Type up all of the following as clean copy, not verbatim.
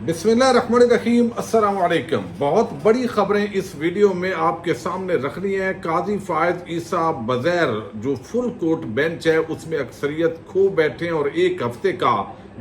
बिस्मिल्लाहिर्रहमानिर्रहीम, अस्सलाम वालेकुम। बहुत बड़ी खबरें इस वीडियो में आपके सामने रखनी है। काजी फायज ईसा बज़ैर जो फुल कोर्ट बेंच है उसमें अक्सरियत खो बैठे और एक हफ्ते का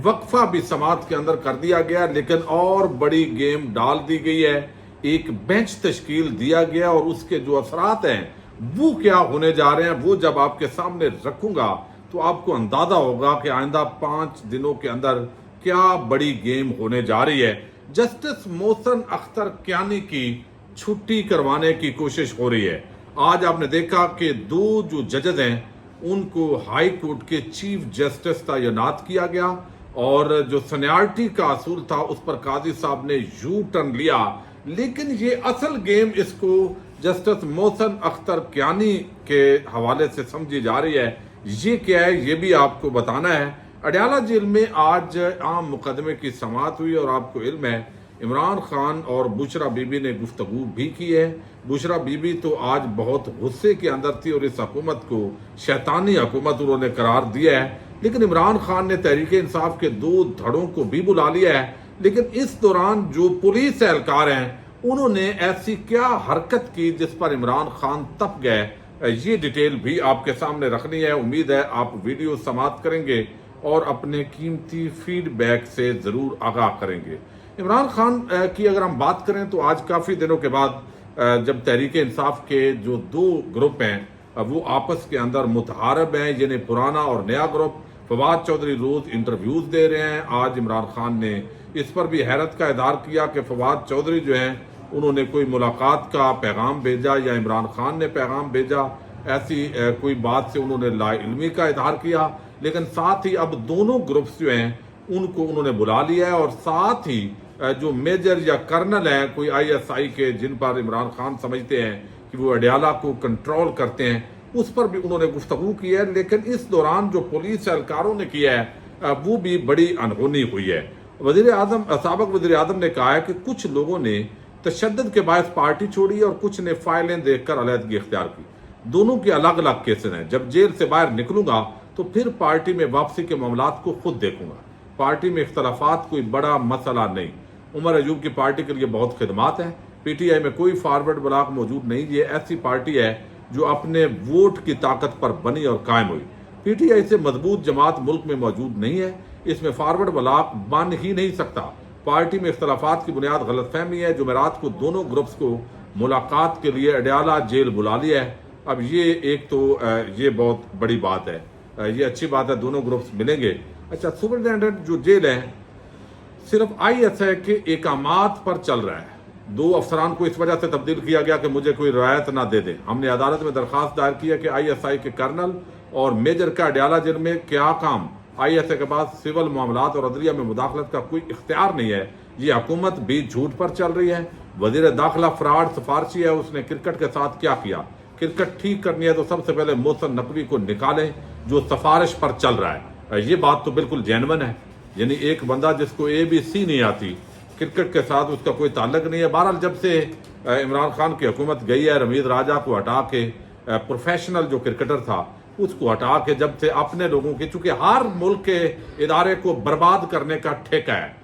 वक्फा भी समात के अंदर कर दिया गया, लेकिन और बड़ी गेम डाल दी गई है। एक बेंच तश्कील दिया गया और उसके जो असरात हैं वो क्या होने जा रहे हैं वो जब आपके सामने रखूंगा तो आपको अंदाजा होगा कि आइंदा 5 दिनों के अंदर क्या बड़ी गेम होने जा रही है। जस्टिस मोहसिन अख्तर कियानी की छुट्टी करवाने की कोशिश हो रही है। आज आपने देखा कि 2 जो जजेस हैं उनको हाई कोर्ट के चीफ जस्टिस तैनात किया गया और जो सीनियरिटी का असूल था उस पर काजी साहब ने यू टर्न लिया। लेकिन ये असल गेम इसको जस्टिस मोहसिन अख्तर कियानी के हवाले से समझी जा रही है। ये क्या है ये भी आपको बताना है। अडयाला जेल में आज आम मुकदमे की समाअत हुई और आपको इल्म है इमरान खान और बुशरा बीबी ने गुफ्तगू भी की है। बुशरा बीबी तो आज बहुत गुस्से के अंदर थी और इस हुकूमत को शैतानी हुकूमत उन्होंने करार दिया है। लेकिन इमरान खान ने तहरीक इंसाफ के 2 धड़ों को भी बुला लिया है। लेकिन इस दौरान जो पुलिस एहलकार हैं उन्होंने ऐसी क्या हरकत की जिस पर इमरान खान तप गए, ये डिटेल भी आपके सामने रखनी है। उम्मीद है आप वीडियो समाप्त करेंगे और अपने कीमती फीडबैक से जरूर आगाह करेंगे। इमरान खान की अगर हम बात करें तो आज काफ़ी दिनों के बाद जब तहरीक इंसाफ के जो 2 ग्रुप हैं वो आपस के अंदर मुतहारब हैं, यानी पुराना और नया ग्रुप। फवाद चौधरी रोज इंटरव्यूज दे रहे हैं। आज इमरान खान ने इस पर भी हैरत का इजहार किया कि फवाद चौधरी जो हैं उन्होंने कोई मुलाकात का पैगाम भेजा या इमरान खान ने पैगाम भेजा, ऐसी कोई बात से उन्होंने लाइल्मी का इजहार किया। लेकिन साथ ही अब दोनों ग्रुप्स जो हैं उनको उन्होंने बुला लिया है और साथ ही जो मेजर या कर्नल हैं कोई ISI के जिन पर इमरान खान समझते हैं कि वो अडयाला को कंट्रोल करते हैं उस पर भी उन्होंने गुफ्तगू की है। लेकिन इस दौरान जो पुलिस एहलकारों ने किया है वो भी बड़ी अनहोनी हुई है। साबिक वज़ीर आज़म ने कहा है कि कुछ लोगों ने तशद्दुद के बायस पार्टी छोड़ी और कुछ ने फाइलें देखकर अलहदगी इख्तियार की। दोनों के अलग अलग केसेस हैं। जब जेल से बाहर निकलूंगा तो फिर पार्टी में वापसी के मामलात को खुद देखूंगा। पार्टी में इख्तलाफात कोई बड़ा मसला नहीं। उमर अयूब की पार्टी के लिए बहुत खिदमात है। PTI में कोई फॉरवर्ड ब्लॉक मौजूद नहीं। ये ऐसी पार्टी है जो अपने वोट की ताकत पर बनी और कायम हुई। PTI से मजबूत जमात मुल्क में मौजूद नहीं है। इसमें फॉरवर्ड ब्लॉक बन ही नहीं सकता। पार्टी में इख्तलाफात की बुनियाद गलतफहमी है। जुमेरात को दोनों ग्रुप्स को मुलाकात के लिए अडयाला जेल बुला लिया है। अब ये एक तो ये बहुत बड़ी बात है, ये अच्छी बात है, दोनों ग्रुप्स मिलेंगे। अच्छा, सुपरिटेंडेंट जो जेल है सिर्फ ISI के एकामात पर चल रहा है। 2 अफसरान को इस वजह से तब्दील किया गया कि मुझे कोई रियायत ना दे दे। हमने अदालत में दरखास्त दायर की है कि ISI के कर्नल और मेजर का अडयाला जेल में क्या काम। ISI के पास सिविल मामलात और अदलिया में मुदाखलत का कोई इख्तियार नहीं है। ये हुकूमत भी झूठ पर चल रही है। वजीर दाखिला फ्रॉड सिफारशी है, उसने क्रिकेट के साथ क्या किया। क्रिकेट ठीक करनी है तो सबसे पहले मोहसिन नकवी को निकालें जो सिफारिश पर चल रहा है। ये बात तो बिल्कुल जेन्युइन है। यानी एक बंदा जिसको ABC नहीं आती, क्रिकेट के साथ उसका कोई ताल्लुक नहीं है। बहरहाल जब से इमरान खान की हुकूमत गई है, रमीज राजा को हटा के प्रोफेशनल जो क्रिकेटर था उसको हटा के जब से अपने लोगों के, चूंकि हर मुल्क के इदारे को बर्बाद करने का ठेका है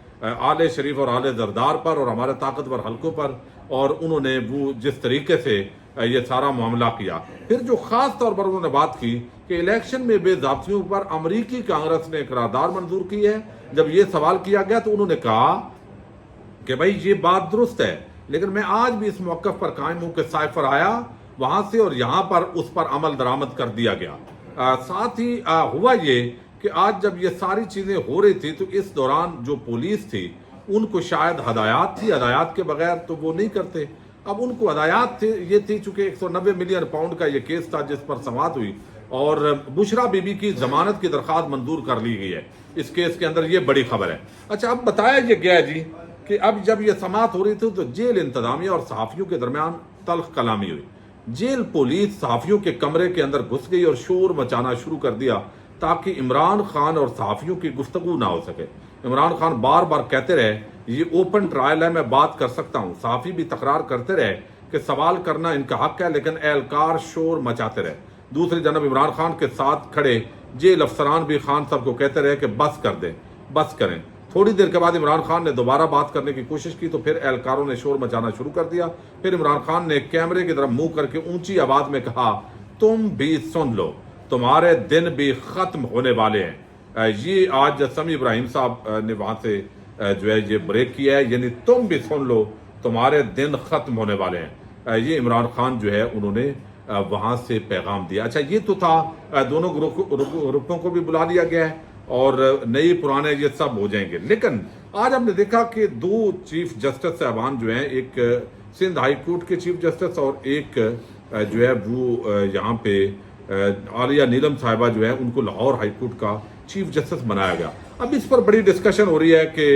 आले शरीफ और आले जरदार पर और हमारे ताकतवर हल्कों पर, और उन्होंने वो जिस तरीके से ये सारा मामला किया। फिर जो खास तौर पर उन्होंने बात की कि इलेक्शन में बेज़ाब्तियों पर अमरीकी कांग्रेस ने करारदाद मंजूर की है। जब ये सवाल किया गया तो उन्होंने कहा कि भाई ये बात दुरुस्त है, लेकिन मैं आज भी इस मौक़िफ़ पर कायम हूं कि साइफर आया वहां से और यहां पर उस पर अमल दरामद कर दिया गया। साथ ही हुआ ये कि आज जब ये सारी चीजें हो रही थी तो इस दौरान जो पुलिस थी उनको शायद हदायत थी, हदायत के बगैर तो वो नहीं करते। अब उनको हदायत थी, ये थी चूंकि 190 मिलियन पाउंड का ये केस था जिस पर समाअत हुई और बुशरा बीबी की जमानत की दरख्वास्त मंजूर कर ली गई है इस केस के अंदर। ये बड़ी खबर है। अच्छा, अब बताया ये गया जी कि अब जब ये समाअत हो रही थी तो जेल इंतजामिया और सहाफियों के दरमियान तल्ख कलामी हुई। जेल पुलिस सहाफियों के कमरे के अंदर घुस गई और शोर मचाना शुरू कर दिया ताकि इमरान खान और सहाफियों की गुफ्तगू ना हो सके। इमरान खान बार बार कहते रहे ये ओपन ट्रायल है, मैं बात कर सकता हूँ। सहाफी भी तकरार करते रहे कि सवाल करना इनका हक है, लेकिन एहलकार शोर मचाते रहे। दूसरी जानब इमरान खान के साथ खड़े जेल अफसरान भी खान साहब को कहते रहे कि बस कर दें, बस करें। थोड़ी देर के बाद इमरान खान ने दोबारा बात करने की कोशिश की तो फिर एहलकारों ने शोर मचाना शुरू कर दिया। फिर इमरान खान ने कैमरे की तरफ मुंह करके ऊंची आवाज में कहा, तुम भी सुन लो, तुम्हारे दिन भी खत्म होने वाले हैं। ये आज समी इब्राहिम साहब ने वहां से जो है ये ब्रेक किया है, यानी तुम भी सुन लो, तुम्हारे दिन खत्म होने वाले हैं। ये इमरान खान जो है उन्होंने वहां से पैगाम दिया। अच्छा, ये तो था, दोनों ग्रुपों को भी बुला लिया गया है और नए पुराने ये सब हो जाएंगे। लेकिन आज हमने देखा कि दो चीफ जस्टिस साहबान जो हैं, एक सिंध हाई कोर्ट के चीफ जस्टिस और एक जो है वो यहाँ पे आलिया नीलम साहिबा जो है उनको लाहौर हाई कोर्ट का चीफ जस्टिस बनाया गया। अब इस पर बड़ी डिस्कशन हो रही है कि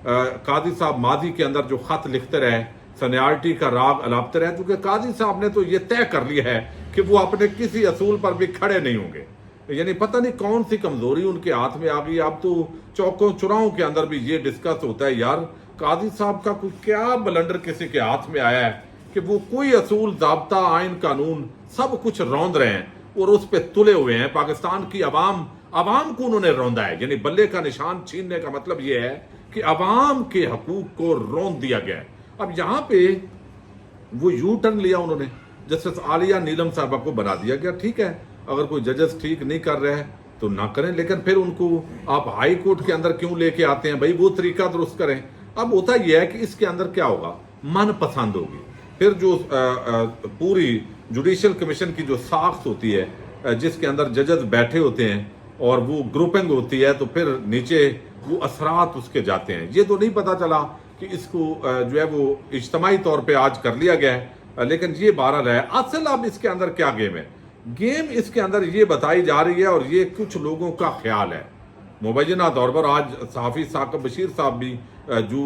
काजी साहब माजी के अंदर जो खत लिखते रहे, सीनियरिटी का राग अलापते रहे, क्योंकि काजी साहब ने तो ये तय कर लिया है कि वो अपने किसी असूल पर भी खड़े नहीं होंगे। यानी पता नहीं कौन सी कमजोरी उनके हाथ में आ गई। अब तो चौकों चुराहों के अंदर भी ये डिस्कस होता है, यार काजी साहब का कोई क्या ब्लंडर किसी के हाथ में आया है कि वो कोई असूल, ज़ाब्ता, आइन, कानून सब कुछ रौंद रहे हैं और उस पर तुले हुए हैं। पाकिस्तान की अवाम को उन्होंने रौंदा है। यानी बल्ले का निशान छीनने का मतलब यह है कि अवाम के हकूक को रौंद दिया गया है। अब यहाँ पे वो यू टर्न लिया उन्होंने, जस्टिस आलिया नीलम साहबा को बना दिया गया। ठीक है, अगर कोई जजेस ठीक नहीं कर रहे हैं तो ना करें, लेकिन फिर उनको आप हाई कोर्ट के अंदर क्यों लेके आते हैं भाई? वो तरीका दुरुस्त करें। अब होता यह है कि इसके अंदर क्या होगा, मन पसंद होगी। फिर जो पूरी जुडिशियल कमीशन की जो साख्त होती है जिसके अंदर जजेस बैठे होते हैं और वो ग्रुपिंग होती है, तो फिर नीचे वो असरात उसके जाते हैं। ये तो नहीं पता चला कि इसको जो है वो इज्तमाही तौर पे आज कर लिया गया है, लेकिन ये बहरहाल है। असल अब इसके अंदर क्या गेम है? गेम इसके अंदर ये बताई जा रही है और ये कुछ लोगों का ख्याल है। मुबैना तौर पर आज सहाफ़ी साकिब बशीर साहब भी जो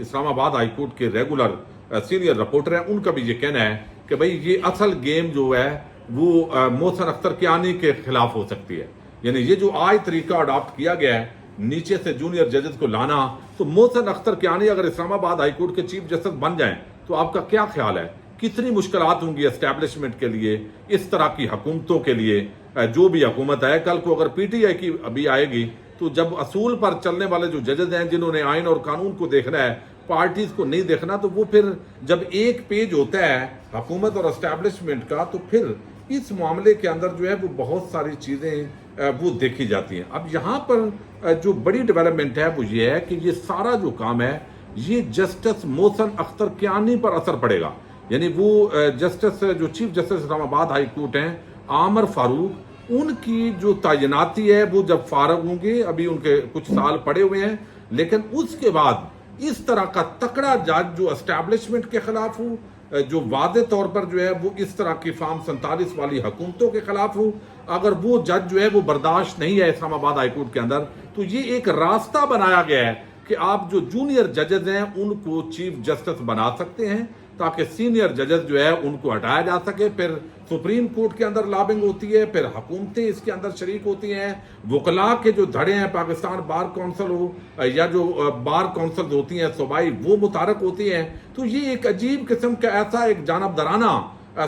इस्लामाबाद हाई कोर्ट के रेगुलर सीनियर रिपोर्टर हैं, उनका भी ये कहना है कि भाई ये असल गेम जो है वो मोहसिन अख्तर कियानी के खिलाफ हो सकती है। यानी ये जो आज तरीका अडॉप्ट किया गया है नीचे से जूनियर जजेस को लाना, तो मोहसिन अख्तर कियानी अगर इस्लामाबाद हाई कोर्ट के चीफ जस्टिस बन जाएं तो आपका क्या ख्याल है कितनी मुश्किलात होंगी एस्टैब्लिशमेंट के लिए, इस तरह की हुकूमतों के लिए? जो भी हुकूमत है, कल को अगर पीटीआई की अभी आएगी तो जब असूल पर चलने वाले जो जजेस हैं जिन्होंने आइन और कानून को देखना है, पार्टीज को नहीं देखना, तो वो फिर जब एक पेज होता है हुकूमत और एस्टैब्लिशमेंट का, तो फिर इस मामले के अंदर जो है वो बहुत सारी चीजें वो देखी जाती हैं। अब यहाँ पर जो बड़ी डेवलपमेंट है वो ये है कि ये सारा जो काम है ये जस्टिस मोहसिन अख्तर कियानी पर असर पड़ेगा। यानी वो जस्टिस जो chief justice Islamabad high court हैं आमर फारूक, उनकी जो तैनाती है वो जब फारग होंगे, अभी उनके कुछ साल पड़े हुए हैं, लेकिन उसके बाद इस तरह का तकड़ा जज जो एस्टैब्लिशमेंट के खिलाफ हो, जो वादे तौर पर जो है वो इस तरह की फार्म 47 वाली हुकूमतों के खिलाफ हो, अगर वो जज जो है वो बर्दाश्त नहीं है इस्लामाबाद हाई कोर्ट के अंदर, तो ये एक रास्ता बनाया गया है कि आप जो जूनियर जजेस हैं उनको चीफ जस्टिस बना सकते हैं ताकि सीनियर जजेस जो है उनको हटाया जा सके। फिर सुप्रीम कोर्ट के अंदर लॉबिंग होती है, फिर हुकूमतें इसके अंदर शरीक होती हैं, वकला के जो धड़े हैं, पाकिस्तान बार काउंसिल हो या जो बार काउंसिल होती हैं सूबाई, वो मुतारक होती हैं। तो ये एक अजीब किस्म का ऐसा एक जानबदाराना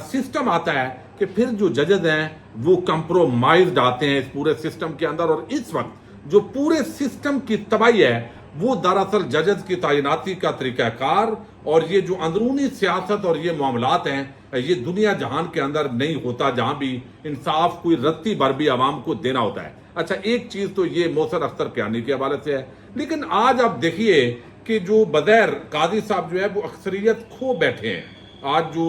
सिस्टम आता है कि फिर जो जजेस हैं वो कंप्रोमाइज्ड आते हैं इस पूरे सिस्टम के अंदर। और इस वक्त जो पूरे सिस्टम की तबाही है वो दरअसल जजेस की तैनाती का तरीकाकार और ये जो अंदरूनी सियासत और ये मामलात हैं, ये दुनिया जहान के अंदर नहीं होता जहां भी इंसाफ कोई रत्ती भर भी आवाम को देना होता है। अच्छा, एक चीज तो ये मोहसिन अख्तर कियानी के हवाले से है, लेकिन आज आप देखिए कि जो बगैर काजी साहब जो है वो अक्सरियत खो बैठे हैं। आज जो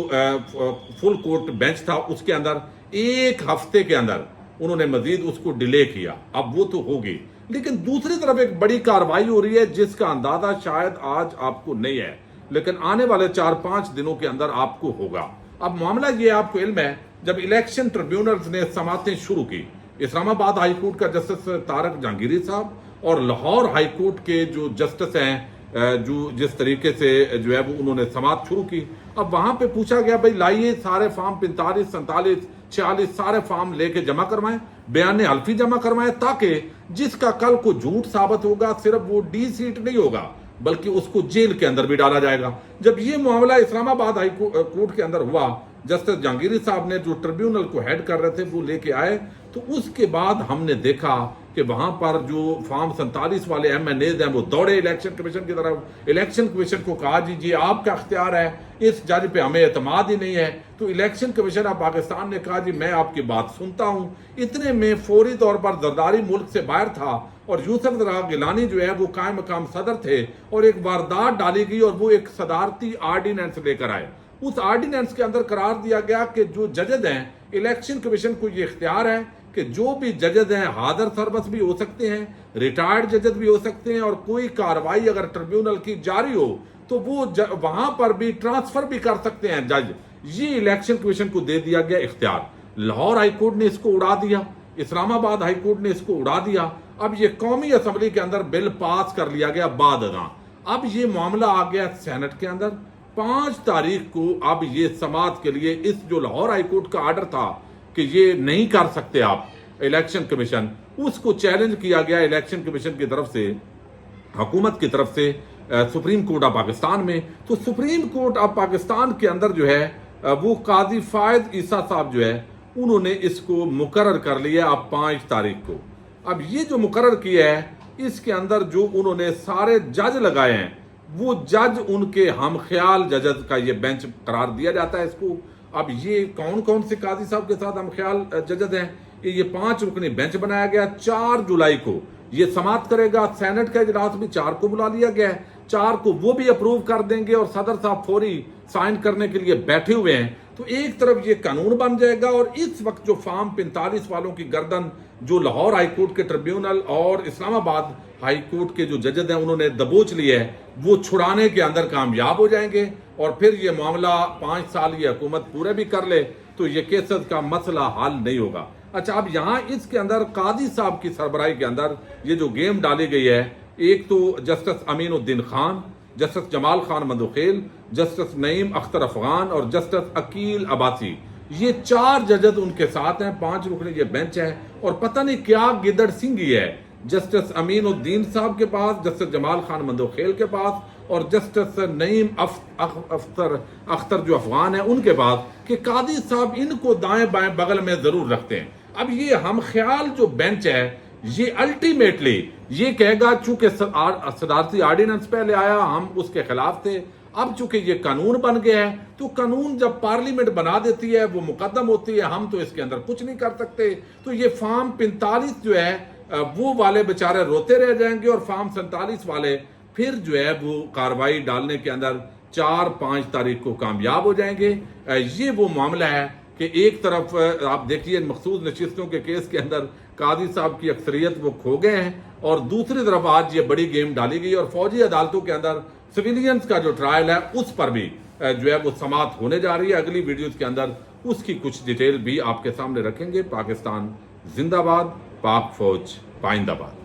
फुल कोर्ट बेंच था उसके अंदर एक हफ्ते के अंदर उन्होंने मजीद उसको डिले किया, अब वो तो होगी, लेकिन दूसरी तरफ एक बड़ी कार्रवाई हो रही है जिसका अंदाजा शायद आज आपको नहीं है, लेकिन आने वाले 4-5 दिनों के अंदर आपको होगा। अब मामला ये आपको इल्म है, जब इलेक्शन ट्रिब्यूनल्स ने समातें शुरू की, इस्लामाबाद हाई कोर्ट का जस्टिस तारक जहांगीरी साहब और लाहौर हाई कोर्ट के जो जस्टिस हैं जो जिस तरीके से जो है वो उन्होंने समात शुरू की, अब वहां पे पूछा गया भाई लाइए सारे फॉर्म 45, 47, 46 सारे फॉर्म लेके जमा करवाएं, बयान हल्फी जमा करवाएं, ताकि जिसका कल को झूठ साबित होगा सिर्फ वो डी सीट नहीं होगा बल्कि उसको जेल के अंदर भी डाला जाएगा। जब ये मामला इस्लामाबाद हाई कोर्ट के अंदर हुआ, जस्टिस जहांगीरी साहब ने जो ट्रिब्यूनल को हेड कर रहे थे वो लेके आए, तो उसके बाद हमने देखा کہ وہاں پر جو فارم 47 والے MNAs ہیں وہ دوڑے الیکشن کمیشن کی طرف. الیکشن کمیشن کو کہا جی آپ کا اختیار ہے, اس جج پہ ہمیں اعتماد ہی نہیں ہے. تو الیکشن کمیشن آف پاکستان نے کہا جی میں آپ کی بات سنتا ہوں. اتنے میں فوری طور پر زرداری ملک سے باہر تھا اور یوسف زرا گیلانی جو ہے وہ قائم مقام صدر تھے, اور ایک واردات ڈالی گئی اور وہ ایک صدارتی آرڈیننس لے کر آئے. اس آرڈیننس کے اندر قرار دیا گیا کہ جو ججز ہیں, الیکشن کمیشن کو یہ اختیار ہے کہ جو بھی ججز ہیں حاضر سربس بھی ہو سکتے ہیں, ریٹائرڈ ججز بھی ہو سکتے ہیں, اور کوئی کاروائی اگر ٹریبیونل کی جاری ہو تو وہ وہاں پر بھی ٹرانسفر بھی کر سکتے ہیں جج. یہ الیکشن کمیشن کو دے دیا گیا اختیار. لاہور ہائی کورٹ نے اس کو اڑا دیا, اسلام آباد ہائی کورٹ نے اس کو اڑا دیا. اب یہ قومی اسمبلی کے اندر بل پاس کر لیا گیا بعد ازاں. اب یہ معاملہ آ گیا سینٹ کے اندر. 5 تاریخ کو اب یہ سماعت کے لیے اس جو لاہور ہائی کورٹ کا آرڈر تھا کہ یہ نہیں کر سکتے آپ الیکشن کمیشن, اس کو چیلنج کیا گیا الیکشن کمیشن کی طرف سے, حکومت کی طرف سے سپریم کورٹ آف پاکستان میں. تو سپریم کورٹ آف پاکستان کے اندر جو ہے وہ قاضی فائد عیسیٰ صاحب جو ہے انہوں نے اس کو مقرر کر لیا اب 5 تاریخ کو. اب یہ جو مقرر کیا ہے اس کے اندر جو انہوں نے سارے جج لگائے ہیں وہ جج ان کے ہم خیال ججز کا یہ بینچ قرار دیا جاتا ہے اس کو. اب یہ کون سے قاضی صاحب کے ساتھ ہم خیال ججز ہیں, یہ 5 رکنی بینچ بنایا گیا. 4 جولائی کو یہ سماعت کرے گا. سینٹ کا اجلاس بھی 4 کو بلا لیا گیا ہے. 4 کو وہ بھی اپروو کر دیں گے اور صدر صاحب فوری سائن کرنے کے لیے بیٹھے ہوئے ہیں. تو ایک طرف یہ قانون بن جائے گا, اور اس وقت جو فارم 45 والوں کی گردن جو لاہور ہائی کورٹ کے ٹریبیونل اور اسلام آباد ہائی کورٹ کے جو ججز ہیں انہوں نے دبوچ لیے ہے, وہ چھڑانے کے اندر کامیاب ہو جائیں گے. اور پھر یہ معاملہ 5 سال یہ حکومت پورے بھی کر لے تو یہ کیسز کا مسئلہ حل نہیں ہوگا. اچھا, اب یہاں اس کے اندر قاضی صاحب کی سربراہی کے اندر یہ جو گیم ڈالی گئی ہے, ایک تو جسٹس امین الدین خان, جسٹس جمال خان مندوخیل, جسٹس نعیم اختر افغان اور جسٹس عقیل عباسی, یہ 4 ججز ان کے ساتھ ہیں. 5 رکنے یہ بینچ ہے, اور پتہ نہیں کیا گدڑ سنگھی ہے جسٹس امین الدین صاحب کے پاس, جسٹس جمال خان مندوخیل کے پاس, اور جسٹس نعیم اختر جو افغان ہیں ان کے پاس, کہ قاضی صاحب ان کو دائیں بائیں بغل میں ضرور رکھتے ہیں. اب یہ ہم خیال جو بینچ ہے یہ الٹیمیٹلی یہ کہے گا چونکہ صدارتی آرڈیننس پہلے آیا ہم اس کے خلاف تھے, اب چونکہ یہ قانون بن گیا ہے تو قانون جب پارلیمنٹ بنا دیتی ہے وہ مقدم ہوتی ہے, ہم تو اس کے اندر کچھ نہیں کر سکتے. تو یہ فارم 45 جو ہے وہ والے بیچارے روتے رہ جائیں گے, اور فارم 47 والے پھر جو ہے وہ کاروائی ڈالنے کے اندر 4-5 تاریخ کو کامیاب ہو جائیں گے. یہ وہ معاملہ ہے کہ ایک طرف آپ دیکھیے مخصوص نشستوں کے کیس کے اندر قاضی صاحب کی اکثریت وہ کھو گئے ہیں, اور دوسری طرف آج یہ بڑی گیم ڈالی گئی, اور فوجی عدالتوں کے اندر سویلینز کا جو ٹرائل ہے اس پر بھی جو ہے وہ سماعت ہونے جا رہی ہے. اگلی ویڈیوز کے اندر اس کی کچھ ڈیٹیل بھی آپ کے سامنے رکھیں گے. پاکستان زندہ باد, پاک فوج پائندہ باد.